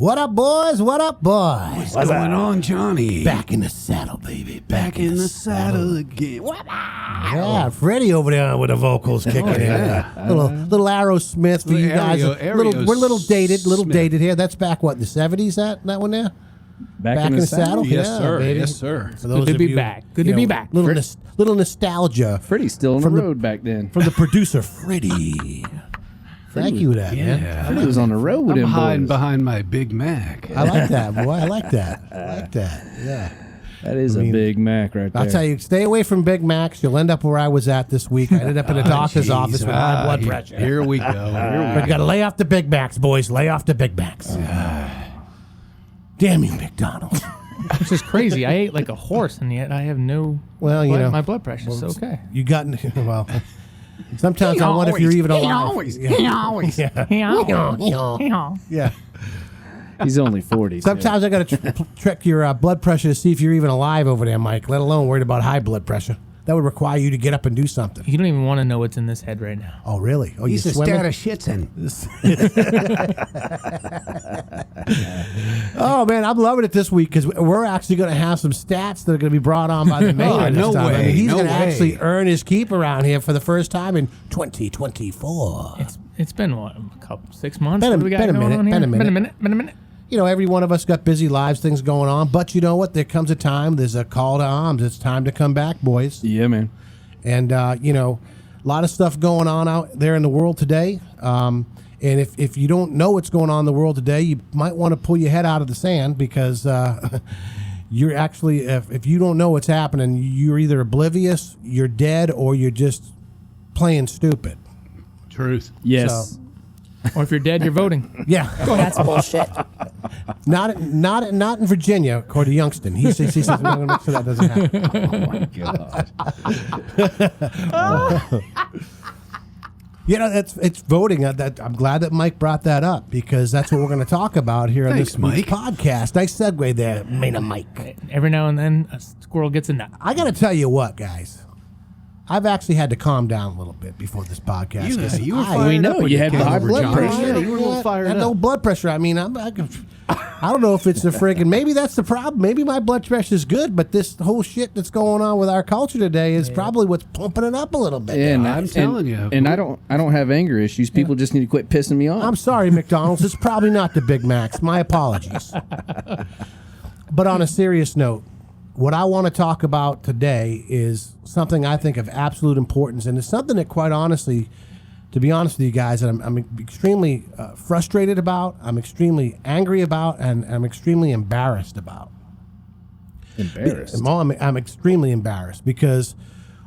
What up, boys? What up, boys? What's going on, Johnny? Back in the saddle, baby. Back in the saddle again. Yeah, Freddie over there with the vocals kicking in. Little Aerosmith for you guys. We're a little dated here. That's back, what, in the 70s, that one there? Back in the saddle? Yes, Yeah, sir. baby. Yes, sir. For those Good to of be you, back. Good to be back. Little nostalgia Freddie's still on the road back then. from the producer, Freddie. Thank you for that, man. Freddie was on the road with I'm him. hiding behind my Big Mac. I like that, boy. I like that. Yeah. That is a Big Mac right there. I'll tell you, stay away from Big Macs. You'll end up where I was at this week. I ended up in a doctor's office with high blood pressure. Here we go. But you got to lay off the Big Macs, boys. Lay off the Big Macs. Damn you, McDonald's. Which is crazy. I ate like a horse, and yet I have no. Well, you know, my blood pressure's okay. You got well. Sometimes I wonder if you're even alive. Yeah. He's only 40. Sometimes I got to check your blood pressure to see if you're even alive over there, Mike. Let alone worried about high blood pressure. That would require you to get up and do something. You don't even want to know what's in this head right now. Oh, really? Oh, He's you a swimming? stat of shits in. Oh, man, I'm loving it this week because we're actually going to have some stats that are going to be brought on by the mayor. No this time. way, I mean, he's no going to way. actually earn his keep around here for the first time in 2024. It's been what, a couple 6 months. Been a- What do we got been a going minute, on here? been a minute. Been a minute. You know, every one of us got busy lives, things going on. But you know what? There comes a time, there's a call to arms. It's time to come back, boys. Yeah, man. And, you know, a lot of stuff going on out there in the world today. And if you don't know what's going on in the world today, you might want to pull your head out of the sand because you're actually, if you don't know what's happening, you're either oblivious, you're dead, or you're just playing stupid. Truth. Yes. So- Or if you're dead, you're voting. Yeah. That's bullshit. Not in Virginia, according to Youngston. He says we're going to make sure that doesn't happen. Oh, my God. You know, it's voting. I'm glad that Mike brought that up because that's what we're going to talk about here on this week's podcast. Nice segue there, Maina Mike. Every now and then, a squirrel gets a nut. I got to tell you what, guys. I've actually had to calm down a little bit before this podcast. You were I- fired We know, up when you had came high over, blood John. pressure. Yeah, you were a little fired had no up. blood pressure. I mean, I don't know if it's the friggin'. Maybe that's the problem. Maybe my blood pressure is good, but this whole shit that's going on with our culture today is probably what's pumping it up a little bit. And I'm telling you. And I don't have anger issues. People just need to quit pissing me off. I'm sorry, McDonald's. It's probably not the Big Macs. My apologies. But on a serious note, what I want to talk about today is something I think of absolute importance, and it's something that, quite honestly, to be honest with you guys, I'm extremely frustrated about, I'm extremely angry about, and I'm extremely embarrassed about. Embarrassed. I'm extremely embarrassed because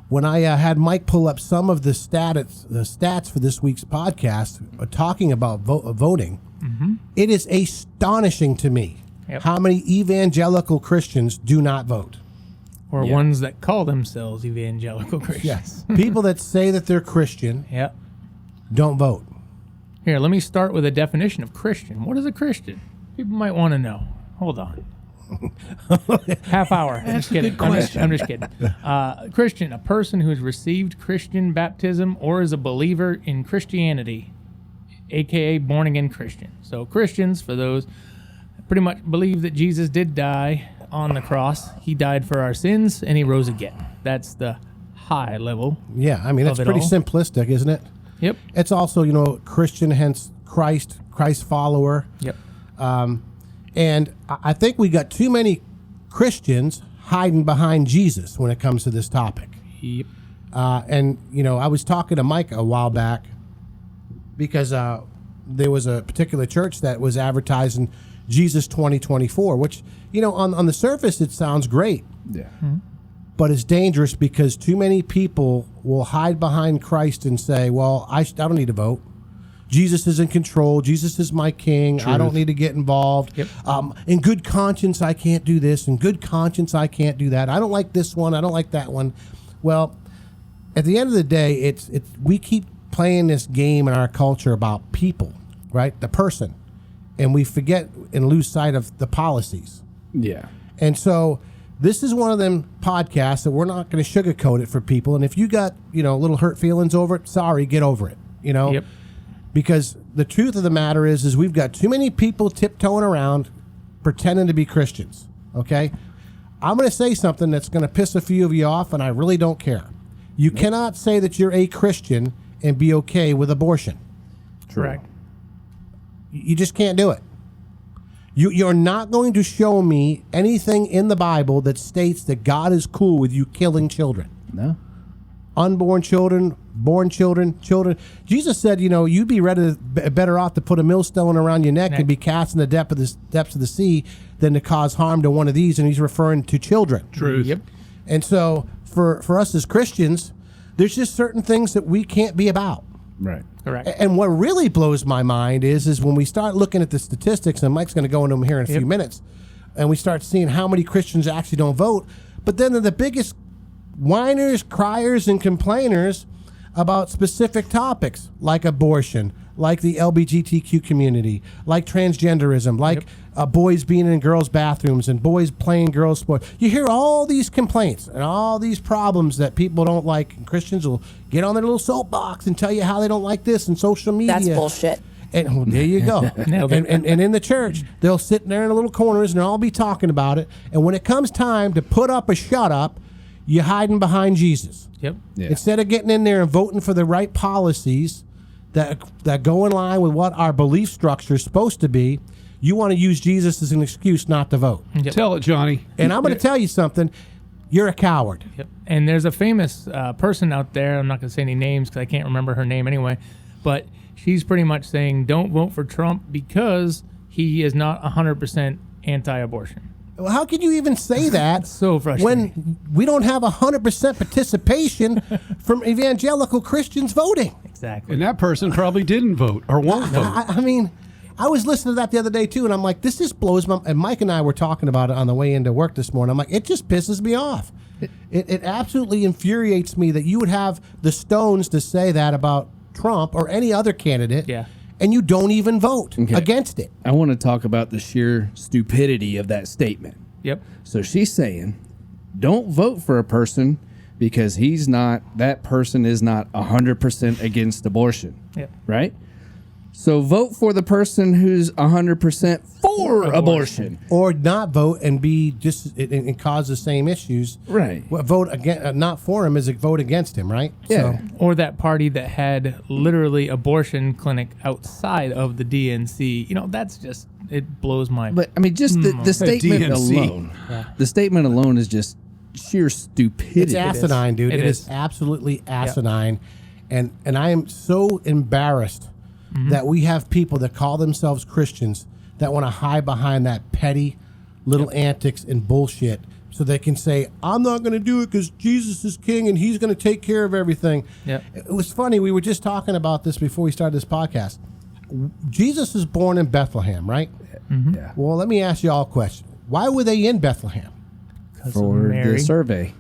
when I had Mike pull up some of the stats for this week's podcast talking about voting, it is astonishing to me how many evangelical Christians do not vote. Or ones that call themselves evangelical Christians. Yes. People that say that they're Christian Yep. don't vote. Here, let me start with a definition of Christian. What is a Christian? People might want to know. Hold on. Half hour. I'm just kidding. I'm just kidding. Christian, a person who has received Christian baptism or is a believer in Christianity, a.k.a. born-again Christian. So Christians, for those, pretty much believe that Jesus did die on the cross. He died for our sins, and he rose again. That's the high level. Yeah, I mean, it's Of it pretty all. simplistic, isn't it? Yep. It's also, Christian, hence Christ follower. Yep. And I think we got too many Christians hiding behind Jesus when it comes to this topic. Yep. And I was talking to Mike a while back because there was a particular church that was advertising Jesus 2024, which, on the surface, it sounds great. Yeah. But it's dangerous because too many people will hide behind Christ and say, well, I don't need to vote. Jesus is in control. Jesus is my king. I don't need to get involved. Yep. In good conscience, I can't do this. In good conscience, I can't do that. I don't like this one. I don't like that one. Well, at the end of the day, we keep playing this game in our culture about people, right? The person. And we forget and lose sight of the policies. Yeah. And so this is one of them podcasts that we're not going to sugarcoat it for people. And if you got, little hurt feelings over it, sorry, get over it. Yep. Because the truth of the matter is we've got too many people tiptoeing around pretending to be Christians, okay? I'm going to say something that's going to piss a few of you off, and I really don't care. You cannot say that you're a Christian and be okay with abortion. Correct. You just can't do it. You're not going to show me anything in the Bible that states that God is cool with you killing children. No. Unborn children, born children. Jesus said, you'd be better off to put a millstone around your neck and be cast in the depths of the sea than to cause harm to one of these. And he's referring to children. Truth. Yep. And so for us as Christians, there's just certain things that we can't be about. Right. Correct. And what really blows my mind is when we start looking at the statistics, and Mike's going to go into them here in a few minutes, and we start seeing how many Christians actually don't vote. But then the biggest whiners, criers, and complainers about specific topics like abortion, like the LGBTQ community, like transgenderism, like boys being in girls' bathrooms and boys playing girls' sports. You hear all these complaints and all these problems that people don't like. And Christians will get on their little soapbox and tell you how they don't like this in social media. That's bullshit. And well, there you go. and in the church, they'll sit there in the little corners and they'll all be talking about it. And when it comes time to put up a shut up, you're hiding behind Jesus. Yep. Yeah. Instead of getting in there and voting for the right policies that go in line with what our belief structure is supposed to be, you want to use Jesus as an excuse not to vote. Yep. Tell it, Johnny. And I'm going to tell you something. You're a coward. Yep. And there's a famous person out there. I'm not going to say any names because I can't remember her name anyway. But she's pretty much saying, don't vote for Trump because he is not 100% anti-abortion. Well, how can you even say that So frustrating. when we don't have 100% participation from evangelical Christians voting? Exactly. And that person probably didn't vote or won't vote. I mean, I was listening to that the other day too, and I'm like, this just blows my. And Mike and I were talking about it on the way into work this morning. I'm like, it just pisses me off. It absolutely infuriates me that you would have the stones to say that about Trump or any other candidate, and you don't even vote against it. I want to talk about the sheer stupidity of that statement. Yep. So she's saying, don't vote for a person because that person is not 100% against abortion. Yep. Right? So vote for the person who's 100% for abortion. Or not vote and be just and cause the same issues. Right. Well, vote against, not for him is a vote against him, right? Yeah. So, Or that party that had literally abortion clinic outside of the DNC. That's just, it blows my. But I mean, just the statement DNC. alone. The statement alone is just sheer stupidity. it's asinine, dude. It It is is. absolutely asinine. And I am so embarrassed that we have people that call themselves Christians that want to hide behind that petty little antics and bullshit so they can say, I'm not going to do it because Jesus is king and he's going to take care of everything. Yep. It was funny. We were just talking about this before we started this podcast. Jesus is born in Bethlehem, right? Yeah. Well, let me ask you all a question. Why were they in Bethlehem? For Mary. the survey.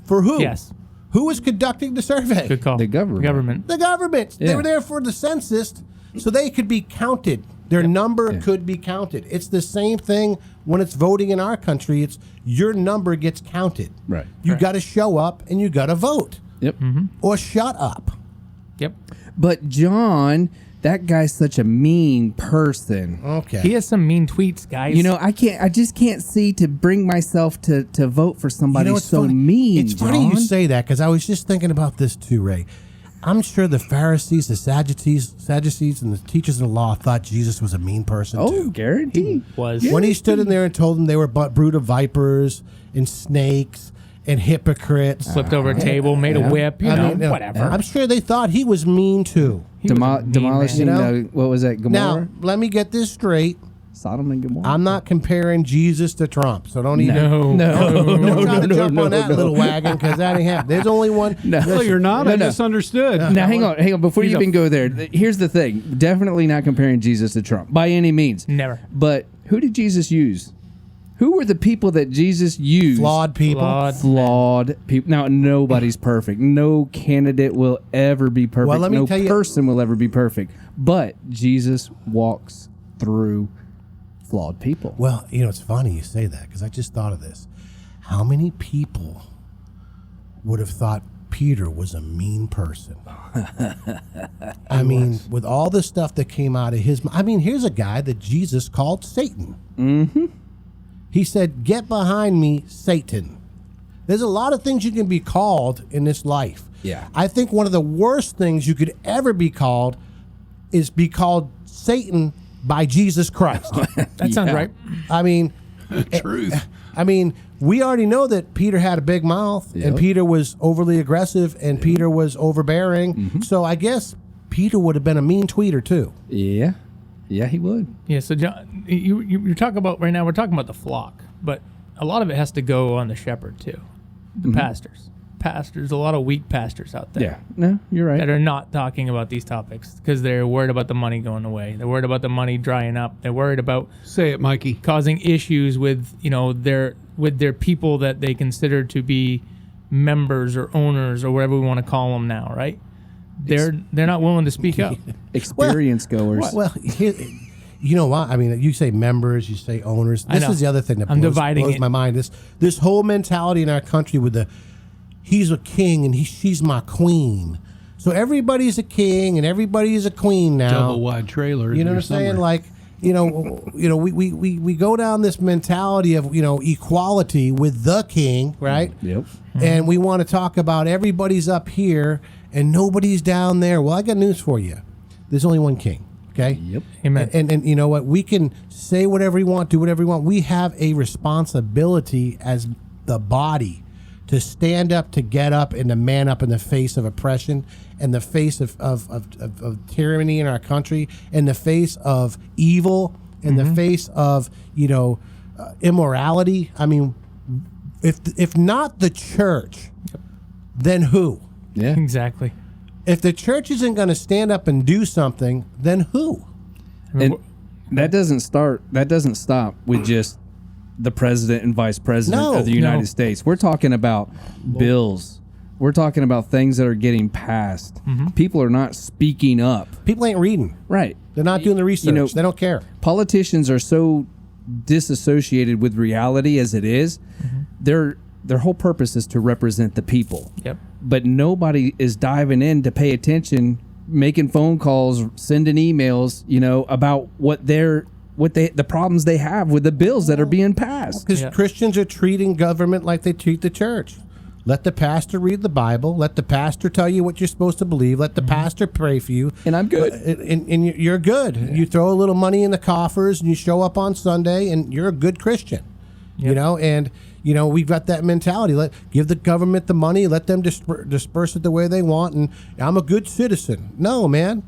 For who? Yes. Who was conducting the survey? Good call. The government. The government. They Yeah. were there for the census so they could be counted. Their number could be counted. It's the same thing when it's voting in our country. It's your number gets counted. Right. You got to show up and you got to vote. Yep. Or shut up. Yep. But John, that guy's such a mean person. Okay. He has some mean tweets, guys. I just can't see to bring myself to vote for somebody it's so funny. mean. It's funny you John. say that because I was just thinking about this too, Ray. I'm sure the Pharisees, the Sadducees, and the teachers of the law thought Jesus was a mean person Oh, too. guaranteed. was. When he stood in there and told them they were but brood of vipers and snakes and hypocrites. Flipped over a table, made a whip, whatever. I'm sure they thought he was mean too. He was a mean Demolishing man. You know? what was that, Gomorrah? Now, let me get this straight. Sodom and Gomorrah? I'm not comparing Jesus to Trump, so don't even No. don't try to jump on that little wagon because that ain't happening. There's only one. No, you're not. I misunderstood. Now, hang on. Before you even go there, here's the thing. Definitely not comparing Jesus to Trump by any means. Never. But who did Jesus use? Who were the people that Jesus used? Flawed people. Flawed people. Now, nobody's perfect. No candidate will ever be perfect. Well, let me no tell you- person will ever be perfect. But Jesus walks through flawed people. Well, it's funny you say that because I just thought of this. How many people would have thought Peter was a mean person. I mean, with all the stuff that came out of his... I mean, here's a guy that Jesus called Satan. Mm-hmm. He said, "Get behind me, Satan." There's a lot of things you can be called in this life. Yeah. I think one of the worst things you could ever be called is be called Satan by Jesus Christ. That sounds right. I mean... Truth. I mean, we already know that Peter had a big mouth, and Peter was overly aggressive, and Peter was overbearing. Mm-hmm. So I guess Peter would have been a mean tweeter too. Yeah. Yeah, he would. Yeah, so John, you're talking about, right now we're talking about the flock, but a lot of it has to go on the shepherd too, the pastors. Pastors, a lot of weak pastors out there. Yeah, no, you're right. That are not talking about these topics because they're worried about the money going away. They're worried about the money drying up. They're worried about Say it, Mikey. causing issues with their people that they consider to be members or owners or whatever we want to call them now, right? They're not willing to speak up. Experience goers. Well, here, you know what? I mean, you say members, you say owners. This is the other thing that blows my mind. This whole mentality in our country with the he's a king and she's my queen. So everybody's a king and everybody's a queen now. Double wide trailer. You know what I'm saying? Like, we go down this mentality of, equality with the king, right? Yep. And we want to talk about everybody's up here and nobody's down there. Well, I got news for you. There's only one king. Okay. Yep. Amen. And you know what? We can say whatever we want, do whatever we want. We have a responsibility as the body to stand up, to get up, and to man up in the face of oppression, in the face of tyranny in our country, in the face of evil, in the face of immorality. I mean, if not the church, then who? Yeah, exactly. If the church isn't going to stand up and do something, then who? And that doesn't stop with just the president and vice president of the United States. We're talking about bills. We're talking about things that are getting passed. Mm-hmm. People are not speaking up. People ain't reading. Right. They're not doing the research. They don't care. Politicians are so disassociated with reality as it is. Mm-hmm. Their whole purpose is to represent the people. Yep. But nobody is diving in to pay attention, making phone calls, sending emails, about the problems they have with the bills that are being passed. Because Christians are treating government like they treat the church. Let the pastor read the Bible. Let the pastor tell you what you're supposed to believe. Let the pastor pray for you. And I'm good. And you're good. Yeah. You throw a little money in the coffers and you show up on Sunday and you're a good Christian. Yep. We've got that mentality. Give the government the money. Let them disperse it the way they want. And I'm a good citizen. No, man.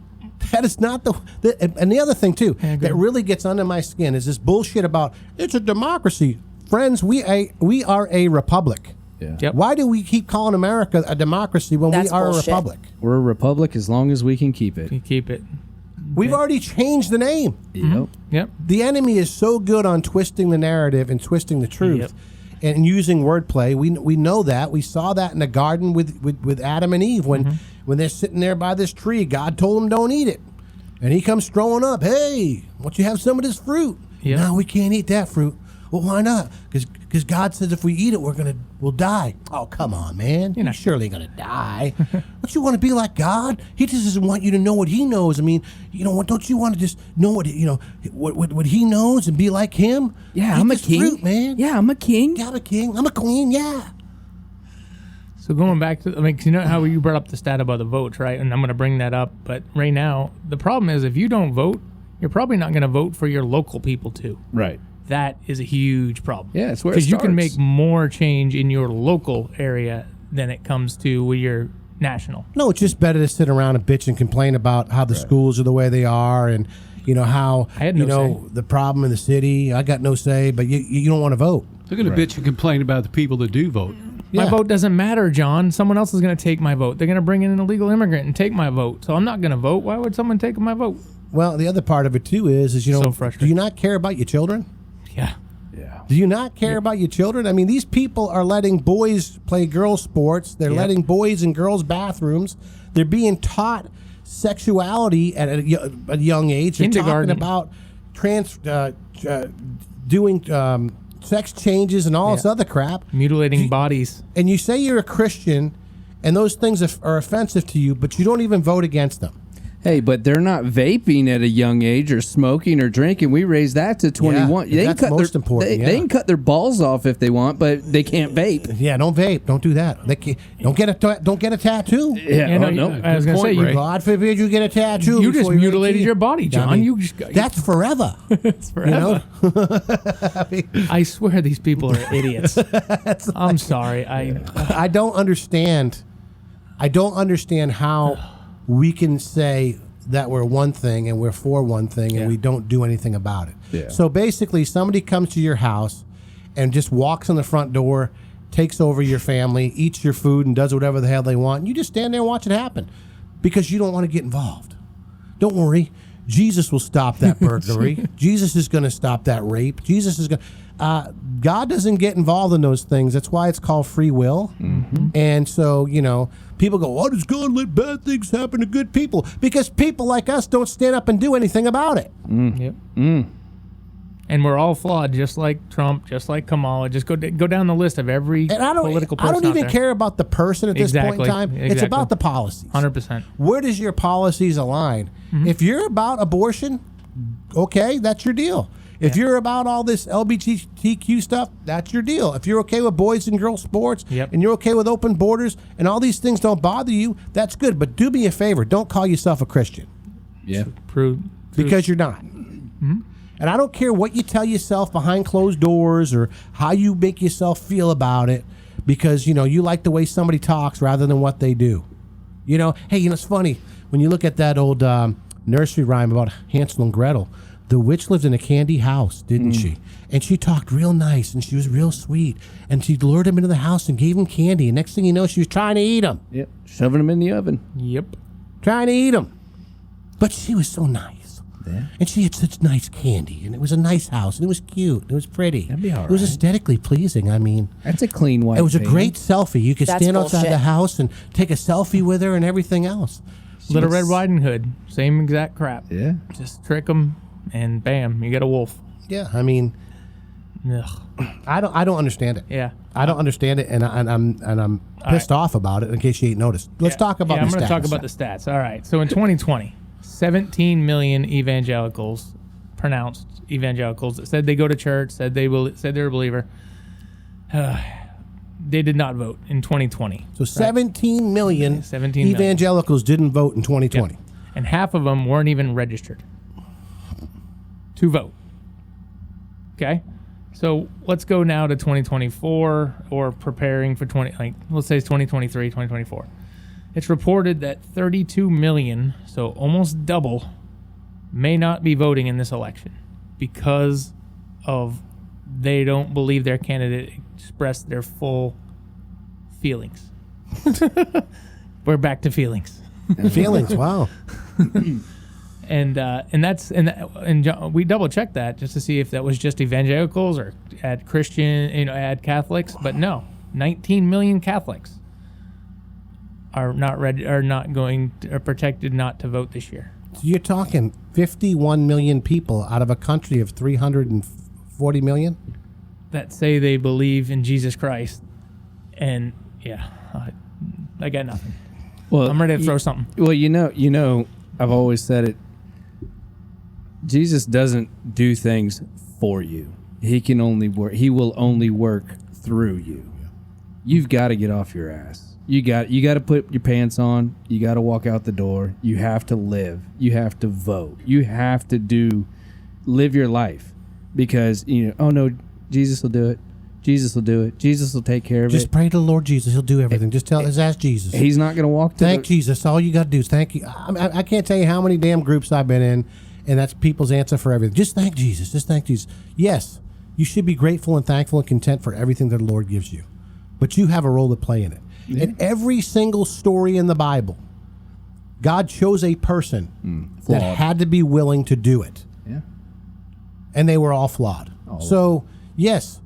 That is not and the other thing, too, that really gets under my skin is this bullshit about it's a democracy. Friends, we are a republic. Yeah. Yep. Why do we keep calling America a democracy when we are bullshit. A republic? We're a republic as long as we can keep it. Keep it. We've already changed the name. Yep. Yep. The enemy is so good on twisting the narrative and twisting the truth and using wordplay. We know that. We saw that in the garden with Adam and Eve when they're sitting there by this tree. God told them don't eat it. And he comes strolling up. Hey, why don't you have some of this fruit? Yep. No, we can't eat that fruit. Well, why not? Because God says if we eat it, we'll die. Oh, come on, man. You're surely going to die. Don't you want to be like God? He just doesn't want you to know what he knows. I mean, don't you want to just know what he knows and be like him? Yeah, eat I'm a this king. Fruit, man. Yeah, I'm a king. Yeah, I'm a king. I'm a queen, yeah. So going back to, you know how you brought up the stat about the votes, right? And I'm going to bring that up. But right now, the problem is if you don't vote, you're probably not going to vote for your local people too. Right. That is a huge problem. Yeah, it's where it because you can starts. make more change in your local area than it comes to with your national. No, it's just better to sit around and bitch and complain about how the schools are the way they are and how I had no say. The problem in the city. I got no say, but you don't want to vote. They're going to bitch and complain about the people that do vote. My vote doesn't matter, John. Someone else is going to take my vote. They're going to bring in an illegal immigrant and take my vote. So I'm not going to vote. Why would someone take my vote? Well, the other part of it too is so frustrating. Do you not care about your children? Yeah. Do you not care about your children? I mean, these people are letting boys play girls' sports. They're letting boys in girls' bathrooms. They're being taught sexuality at a young age. They're talking about doing sex changes and all this other crap. Mutilating bodies. And you say you're a Christian, and those things are offensive to you, but you don't even vote against them. Hey, but they're not vaping at a young age or smoking or drinking. We raised that to 21. Yeah, that's most important. They can cut their balls off if they want, but they can't vape. Yeah, don't vape. Don't do that. Don't get a tattoo. Yeah, no, I was going to say, Ray. God forbid you get a tattoo. you just before you're mutilated 18. your body, John. I mean, you just, that's forever. it's forever. I swear these people are idiots. I'm sorry. I don't understand. I don't understand how we can say that we're one thing and we're for one thing and we don't do anything about it. Yeah. So basically, somebody comes to your house and just walks in the front door, takes over your family, eats your food, and does whatever the hell they want. And you just stand there and watch it happen because you don't want to get involved. Don't worry. Jesus will stop that burglary. Jesus is going to stop that rape. Jesus is going to... God doesn't get involved in those things. That's why it's called free will. Mm-hmm. And so, people go, why does God let bad things happen to good people? Because people like us don't stand up and do anything about it. Yep. And we're all flawed, just like Trump, just like Kamala. Just go down the list of every political person I don't even out there. care about the person at this point in time. Exactly. It's about the policies. 100%. Where does your policies align? Mm-hmm. If you're about abortion, okay, that's your deal. If you're about all this LGBTQ stuff, that's your deal. If you're okay with boys and girls sports, and you're okay with open borders, and all these things don't bother you, that's good. But do me a favor. Don't call yourself a Christian. Yeah. Because you're not. Mm-hmm. And I don't care what you tell yourself behind closed doors or how you make yourself feel about it, because, you like the way somebody talks rather than what they do. Hey, it's funny. When you look at that old nursery rhyme about Hansel and Gretel, the witch lived in a candy house, didn't she? And she talked real nice, and she was real sweet. And she lured him into the house and gave him candy. And next thing you know, she was trying to eat him. Yep. Shoving them in the oven. Yep. Trying to eat him. But she was so nice. Yeah. And she had such nice candy. And it was a nice house. And it was cute. And it was pretty. That'd be all It was right. aesthetically pleasing. I mean, That's a clean white it was a painting. great selfie. You could That's stand outside bullshit. the house and take a selfie with her and everything else. Little Red Riding Hood. Same exact crap. Yeah. Just trick them, and bam, you get a wolf. Yeah, I mean, Ugh. I don't understand it. Yeah. I don't understand it, and I'm pissed off about it. In case you ain't noticed, let's talk about. I'm the going to talk stats. about the stats. All right. So in 2020, 17 million evangelicals, pronounced evangelicals, that said they go to church, said they're a believer. They did not vote in 2020. So 17 million 17 million. evangelicals didn't vote in 2020. Yep. And half of them weren't even registered to vote. Okay? So let's go now to 2024, or preparing for let's say it's 2023, 2024. It's reported that 32 million, so almost double, may not be voting in this election because of they don't believe their candidate expressed their full feelings. We're back to feelings. Feelings, wow. And we double checked that just to see if that was just evangelicals or add Christian, add Catholics, but no, 19 million Catholics are protected not to vote this year. So you're talking 51 million people out of a country of 340 million? That say they believe in Jesus Christ, and I got nothing. Well, I'm ready to throw something. Well, I've always said it. Jesus doesn't do things for you. He can only work. He will only work through you. You've got to get off your ass. You got to put your pants on. You got to walk out the door. You have to live. You have to vote. You have to live your life, because oh no, Jesus will do it. Jesus will do it. Jesus will take care of it. Just pray to the Lord Jesus. He'll do everything. Just ask Jesus. He's not going to walk to Thank Jesus. All you got to do is thank you. I can't tell you how many damn groups I've been in, and that's people's answer for everything. Just thank Jesus. Just thank Jesus. Yes, you should be grateful and thankful and content for everything that the Lord gives you, but you have a role to play in it. Yeah. In every single story in the Bible, God chose a person that had to be willing to do it. Yeah. And they were all flawed. So, yes,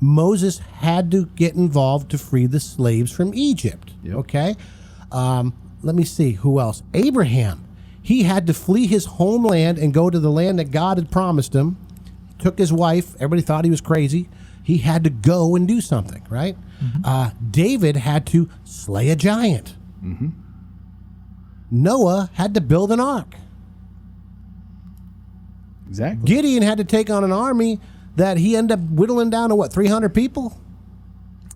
Moses had to get involved to free the slaves from Egypt. Yep. Okay? Let me see. Who else? Abraham. He had to flee his homeland and go to the land that God had promised him. Took his wife. Everybody thought he was crazy. he had to go and do something, right? David had to slay a giant. Noah had to build an ark. Exactly. Gideon had to take on an army that he ended up whittling down to 300 people?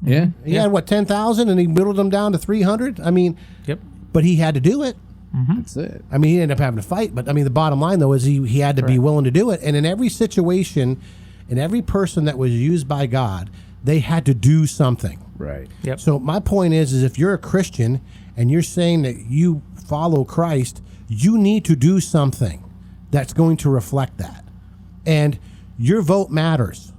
Yeah. He had 10,000 and he whittled them down to 300? I mean, Yep. but he had to do it. That's it. I mean, he ended up having to fight, but I mean, the bottom line though is he had to be willing to do it. And in every situation, in every person that was used by God, they had to do something. Right. Yep. So my point is if you're a Christian and you're saying that you follow Christ, you need to do something that's going to reflect that. And your vote matters.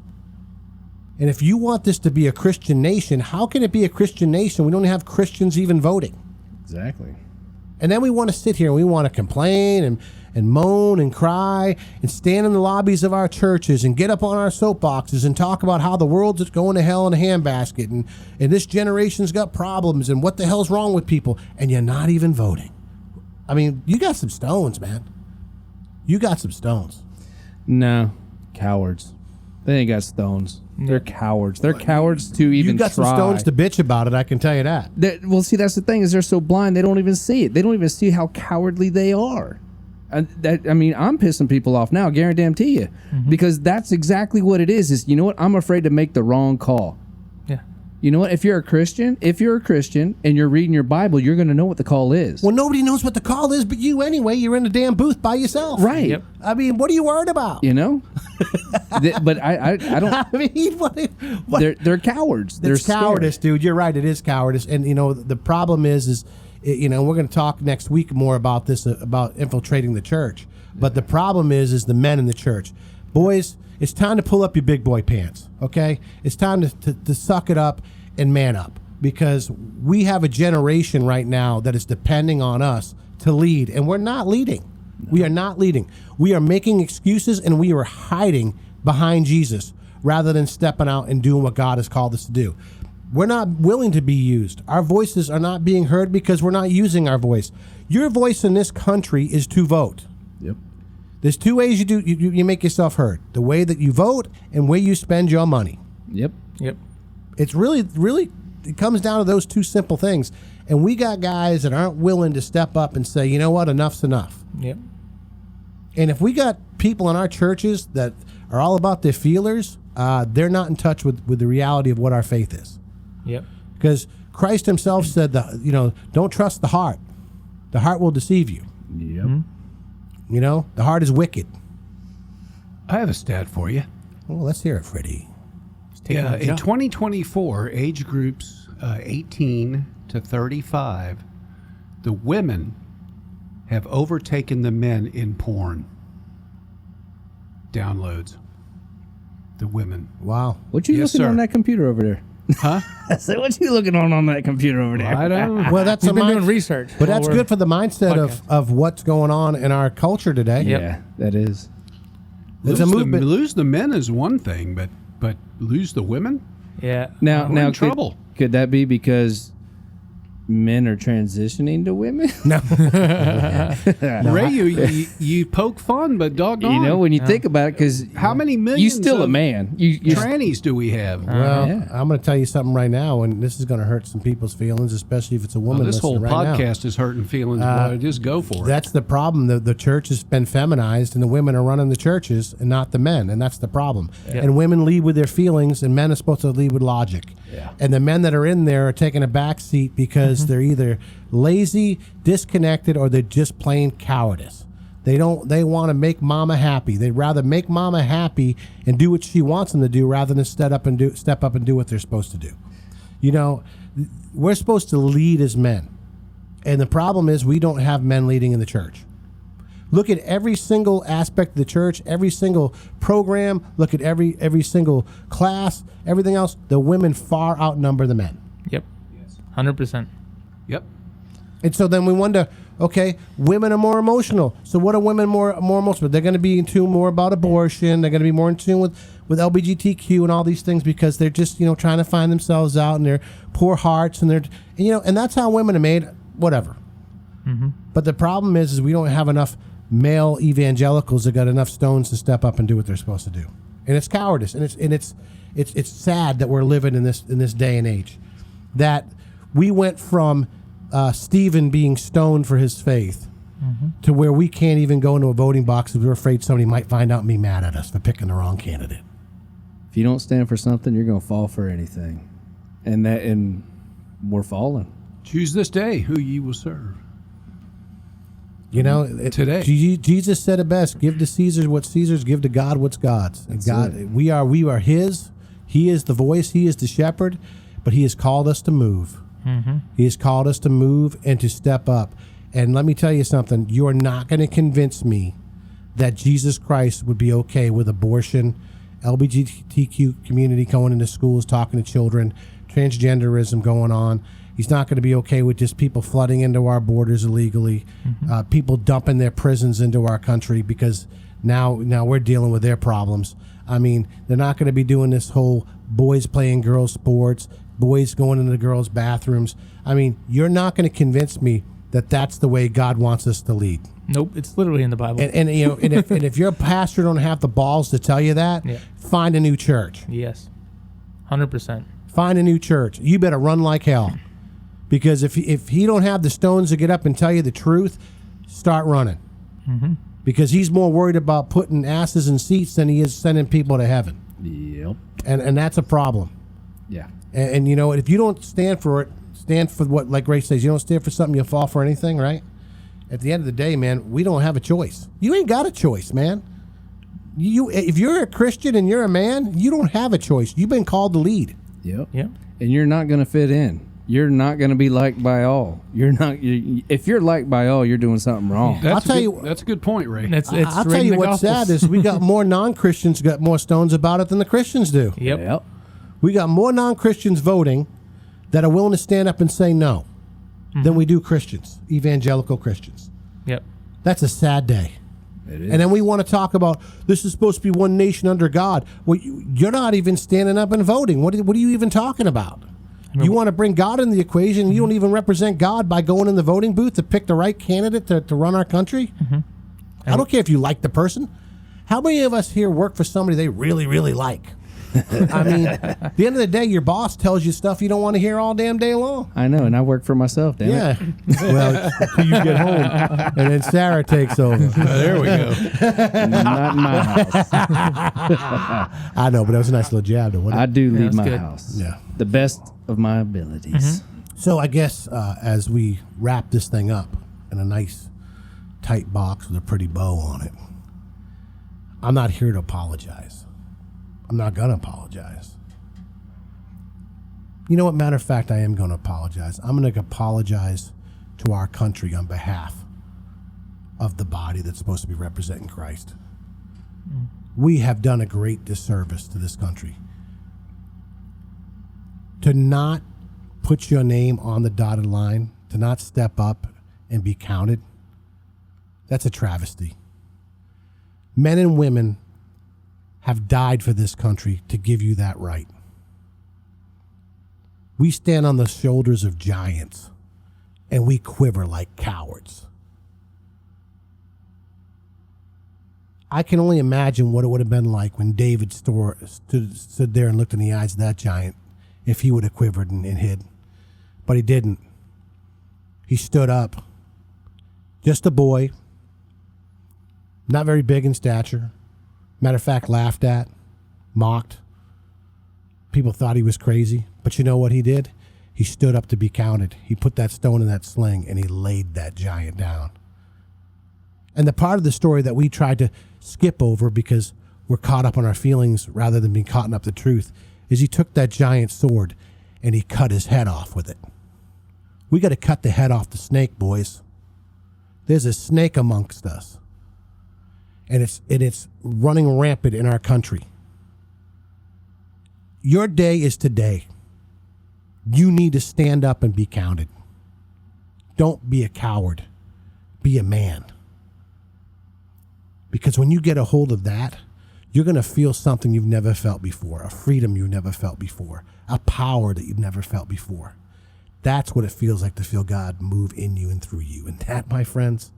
And if you want this to be a Christian nation, how can it be a Christian nation? We don't have Christians even voting. Exactly. And then we want to sit here and we want to complain and moan and cry and stand in the lobbies of our churches and get up on our soapboxes and talk about how the world's just going to hell in a handbasket and this generation's got problems and what the hell's wrong with people. And you're not even voting. I mean, you got some stones, man. You got some stones. No. Cowards. They ain't got stones. They're cowards. They're cowards to even You got try. some stones to bitch about it, I can tell you that. Well, see, that's the thing is they're so blind they don't even see it. They don't even see how cowardly they are. And I mean, I'm pissing people off now, guarantee you, because that's exactly what it is. Is you know what? I'm afraid to make the wrong call. Yeah. You know what? If you're a Christian and you're reading your Bible, you're going to know what the call is. Well, nobody knows what the call is but you anyway. You're in a damn booth by yourself. Right. Yep. I mean, what are you worried about? You know. But I don't. I mean, what? They're cowards. They're It's cowardice, dude. You're right. It is cowardice. And, you know, the problem is you know, we're going to talk next week more about this, about infiltrating the church. But the problem is the men in the church. Boys, it's time to pull up your big boy pants, okay? It's time to suck it up and man up, because we have a generation right now that is depending on us to lead, and we're not leading. No. We are not leading. We are making excuses, and we are hiding behind Jesus rather than stepping out and doing what God has called us to do. We're not willing to be used. Our voices are not being heard because we're not using our voice. Your voice in this country is to vote. Yep. There's two ways you make yourself heard: the way that you vote and where you spend your money. Yep. Yep. It's really, it comes down to those two simple things. And we got guys that aren't willing to step up and say, you know what, enough's enough. Yep. And if we got people in our churches that are all about their feelers, they're not in touch with the reality of what our faith is. Yep. Because Christ himself said, don't trust the heart. The heart will deceive you. Yep. Mm-hmm. You know, the heart is wicked. I have a stat for you. Well, let's hear it, Freddie. Yeah, in 2024, age groups 18 to 35, the women have overtaken the men in porn downloads. The women. Wow. What you Yes, looking sir. on that computer over there? Huh? I said, what you looking on that computer over there? I don't. Well, that's We've a been mind- doing research. But that's while we're- good for the mindset of what's going on in our culture today. Yep. Yeah, that is. It's a movement. Lose the men is one thing, but lose the women? Yeah. Now, We're in trouble. Could that be because men are transitioning to women? No. Ray, you poke fun, but doggone. You know, when you think about it, because how many millions you still a of man. You're trannies do we have? Well, Yeah. I'm going to tell you something right now, and this is going to hurt some people's feelings, especially if it's a woman Well, this whole listening right now. podcast is hurting feelings. Boy, just go for it. That's the problem. The church has been feminized, and the women are running the churches and not the men, and that's the problem. Yeah. And women lead with their feelings, and men are supposed to lead with logic. Yeah. And the men that are in there are taking a back seat because they're either lazy, disconnected, or they're just plain cowardice. They want to make mama happy. They'd rather make mama happy and do what she wants them to do rather than step up and do what they're supposed to do. You know, we're supposed to lead as men. And the problem is we don't have men leading in the church. Look at every single aspect of the church, every single program, look at every single class, everything else. The women far outnumber the men. Yep. 100%. Yep. And so then we wonder, okay, women are more emotional. So what are women more emotional? They're going to be in tune more about abortion. They're going to be more in tune with LGBTQ and all these things because they're just, trying to find themselves out and their poor hearts and and that's how women are made, whatever. Mm-hmm. But the problem is we don't have enough male evangelicals that got enough stones to step up and do what they're supposed to do. And it's cowardice. And it's sad that we're living in this day and age, that we went from Stephen being stoned for his faith to where we can't even go into a voting box because we're afraid somebody might find out and be mad at us for picking the wrong candidate. If you don't stand for something, you're going to fall for anything, and we're falling. Choose this day who ye will serve. You know, Today. Jesus said it best: "Give to Caesar what Caesar's, give to God what's God's." And God, we are His. He is the voice. He is the shepherd, but He has called us to move. He has called us to move and to step up. And let me tell you something: you are not going to convince me that Jesus Christ would be okay with abortion, LGBTQ community going into schools, talking to children, transgenderism going on. He's not going to be okay with just people flooding into our borders illegally, people dumping their prisons into our country because now we're dealing with their problems. I mean, they're not going to be doing this whole boys playing girls sports, boys going into the girls' bathrooms. I mean, you're not going to convince me that that's the way God wants us to lead. Nope, it's literally in the Bible. And you know, and if your pastor don't have the balls to tell you that, find a new church. Yes, 100%. Find a new church. You better run like hell. Because if he don't have the stones to get up and tell you the truth, start running. Because he's more worried about putting asses in seats than he is sending people to heaven. Yep. And that's a problem. Yeah. And you know, if you don't stand for it, stand for what, like Ray says, you don't stand for something, you'll fall for anything, right? At the end of the day, man, we don't have a choice. You ain't got a choice, man. If you're a Christian and you're a man, you don't have a choice. You've been called to lead. Yep. Yep. And you're not going to fit in. You're not going to be liked by all. If you're liked by all, you're doing something wrong. That's a good point, Ray. I'll tell you what's sad is we got more non-Christians got more stones about it than the Christians do. Yep. We got more non-Christians voting that are willing to stand up and say no than we do Christians, evangelical Christians. Yep. That's a sad day. It is. And then we want to talk about this is supposed to be one nation under God. Well, you're not even standing up and voting. What are you even talking about? You want to bring God in the equation. You don't even represent God by going in the voting booth to pick the right candidate to run our country. I don't care if you like the person. How many of us here work for somebody they really, really like? I mean, at the end of the day, your boss tells you stuff you don't want to hear all damn day long. I know, and I work for myself, damn it. Well, until you get home, and then Sarah takes over. There we go. Not in my house. I know, but that was a nice little jab. I do leave my good. house. Yeah. The best of my abilities. So I guess as we wrap this thing up in a nice tight box with a pretty bow on it, I'm not here to apologize. I'm not going to apologize. You know what? Matter of fact, I am going to apologize. I'm going to apologize to our country on behalf of the body that's supposed to be representing Christ. We have done a great disservice to this country. To not put your name on the dotted line, to not step up and be counted, that's a travesty. Men and women have died for this country to give you that right. We stand on the shoulders of giants, and we quiver like cowards. I can only imagine what it would have been like when David stood there and looked in the eyes of that giant, if he would have quivered and hid. But he didn't. He stood up. Just a boy, not very big in stature. Matter of fact, laughed at, mocked. People thought he was crazy. But you know what he did? He stood up to be counted. He put that stone in that sling, and he laid that giant down. And the part of the story that we tried to skip over because we're caught up on our feelings rather than being caught up the truth is he took that giant sword and he cut his head off with it. We got to cut the head off the snake, boys. There's a snake amongst us. And it's running rampant in our country. Your day is today. You need to stand up and be counted. Don't be a coward. Be a man. Because when you get a hold of that, you're going to feel something you've never felt before, a freedom you've never felt before, a power that you've never felt before. That's what it feels like to feel God move in you and through you. And that, my friends,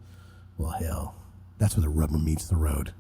well, hell, that's where the rubber meets the road.